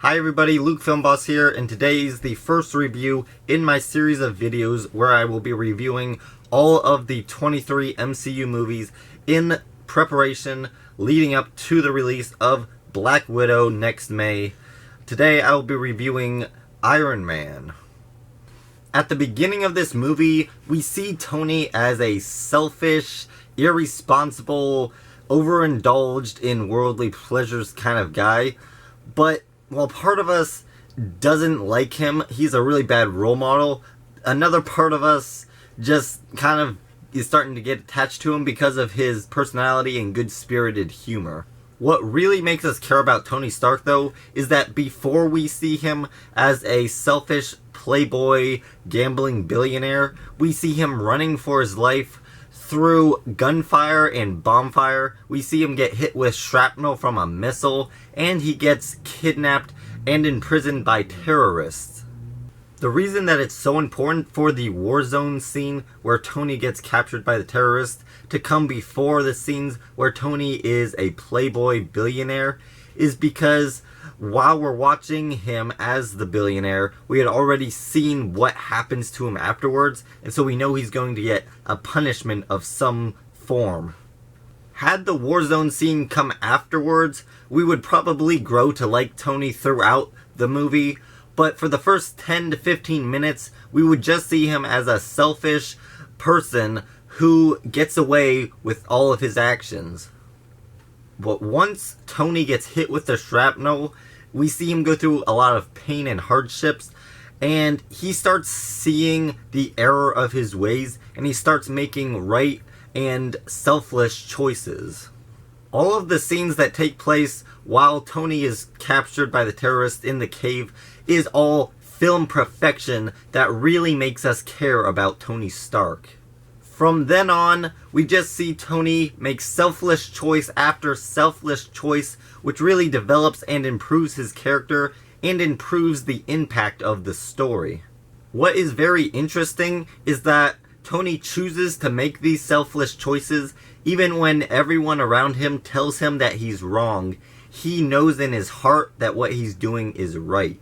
Hi everybody, Luke Filmboss here, and today is the first review in my series of videos where I will be reviewing all of the 23 MCU movies in preparation leading up to the release of Black Widow next May. Today I will be reviewing Iron Man. At the beginning of this movie, we see Tony as a selfish, irresponsible, overindulged in worldly pleasures kind of guy, but while part of us doesn't like him, he's a really bad role model, another part of us just kind of is starting to get attached to him because of his personality and good-spirited humor. What really makes us care about Tony Stark, though, is that before we see him as a selfish playboy, gambling billionaire, we see him running for his life through gunfire and bombfire. We see him get hit with shrapnel from a missile, and he gets kidnapped and imprisoned by terrorists. The reason that it's so important for the war zone scene where Tony gets captured by the terrorists to come before the scenes where Tony is a playboy billionaire is because while we're watching him as the billionaire, we had already seen what happens to him afterwards, and so we know he's going to get a punishment of some form. Had the Warzone scene come afterwards, we would probably grow to like Tony throughout the movie, but for the first 10 to 15 minutes, we would just see him as a selfish person who gets away with all of his actions. But once Tony gets hit with the shrapnel, we see him go through a lot of pain and hardships, and he starts seeing the error of his ways, and he starts making right and selfless choices. All of the scenes that take place while Tony is captured by the terrorists in the cave is all film perfection that really makes us care about Tony Stark. From then on, we just see Tony make selfless choice after selfless choice, which really develops and improves his character and improves the impact of the story. What is very interesting is that Tony chooses to make these selfless choices even when everyone around him tells him that he's wrong. He knows in his heart that what he's doing is right.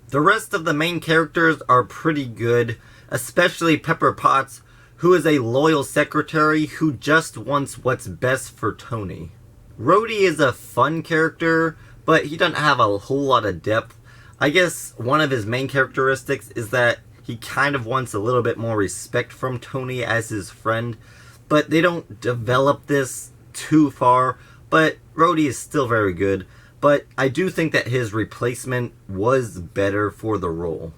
The rest of the main characters are pretty good, especially Pepper Potts, who is a loyal secretary who just wants what's best for Tony. Rhodey is a fun character, but he doesn't have a whole lot of depth. I guess one of his main characteristics is that he kind of wants a little bit more respect from Tony as his friend, but they don't develop this too far, but Rhodey is still very good, but I do think that his replacement was better for the role.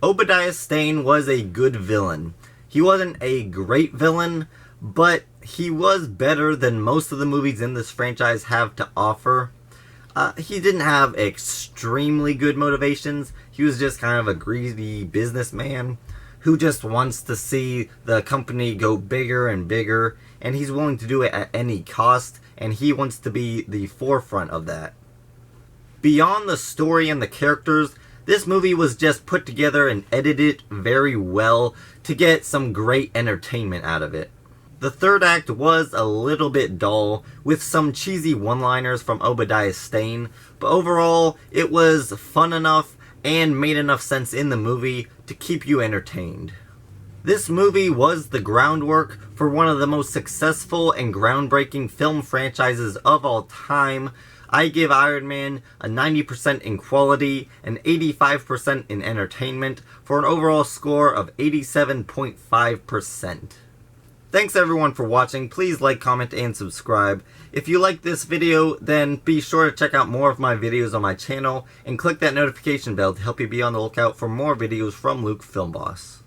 Obadiah Stane was a good villain. He wasn't a great villain, but he was better than most of the movies in this franchise have to offer. He didn't have extremely good motivations. He was just kind of a greedy businessman who just wants to see the company go bigger and bigger, and he's willing to do it at any cost, and he wants to be the forefront of that. Beyond the story and the characters, this movie was just put together and edited very well to get some great entertainment out of it. The third act was a little bit dull, with some cheesy one-liners from Obadiah Stane, but overall, it was fun enough and made enough sense in the movie to keep you entertained. This movie was the groundwork for one of the most successful and groundbreaking film franchises of all time. I give Iron Man a 90% in quality and 85% in entertainment for an overall score of 87.5%. Thanks everyone for watching. Please like, comment, and subscribe. If you like this video, then be sure to check out more of my videos on my channel and click that notification bell to help you be on the lookout for more videos from Luke Filmboss.